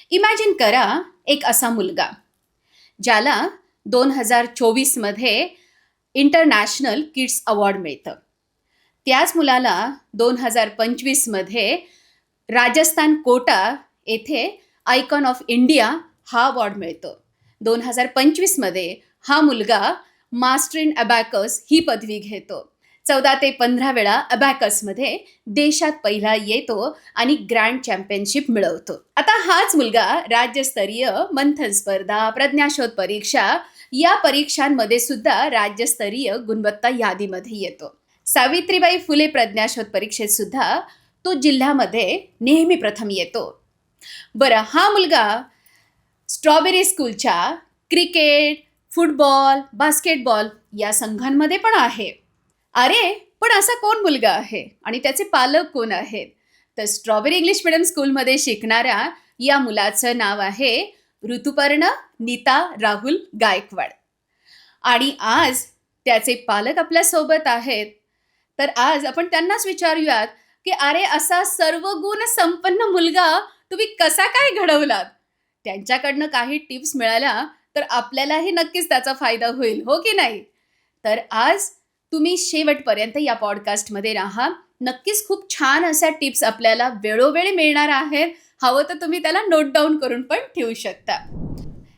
Imagine करा, एक असा मुलगा ज्याला 2024 मध्ये इंटरनॅशनल किड्स अवॉर्ड मिळतं. त्याच मुलाला 2025 मध्ये राजस्थान कोटा येथे आयकॉन ऑफ इंडिया हा अवॉर्ड मिळतो. 2025 मध्ये हा मुलगा मास्टर इन अबॅकस ही पदवी घेतो. 14 ते 15 वेळा अबॅकसमध्ये देशात पहिला येतो आणि ग्रँड चॅम्पियनशिप मिळवतो. आता हाच मुलगा राज्यस्तरीय मंथन स्पर्धा, प्रज्ञाशोध परीक्षा या परीक्षांमध्ये सुद्धा राज्यस्तरीय गुणवत्ता यादीमध्ये येतो. सावित्रीबाई फुले प्रज्ञाशोध परीक्षेत सुद्धा तो जिल्ह्यामध्ये नेहमी प्रथम येतो. बरं, हा मुलगा स्ट्रॉबेरी स्कूलच्या क्रिकेट, फुटबॉल, बास्केटबॉल या संघांमध्ये पण आहे. अरे, पण असा कोण मुलगा आहे आणि त्याचे पालक कोण आहेत? तर स्ट्रॉबेरी इंग्लिश मिडियम स्कूलमध्ये शिकणाऱ्या या मुलाचं नाव आहे ऋतुपर्ण नीता राहुल गायकवाड. आणि आज त्याचे पालक आपल्या सोबत आहेत. तर आज आपण त्यांनाच विचारूयात की अरे, असा सर्वगुण संपन्न मुलगा तुम्ही कसा काय घडवलात? त्यांच्याकडनं काही टिप्स मिळाल्या तर आपल्यालाही नक्कीच त्याचा फायदा होईल, हो की नाही? तर आज तुम्ही शेवटपर्यंत या पॉडकास्टमध्ये राहा. नक्कीच खूप छान अशा टिप्स आपल्याला वेळोवेळी मिळणार आहेत. हवं तर तुम्ही त्याला नोट डाऊन करून पण ठेवू शकता.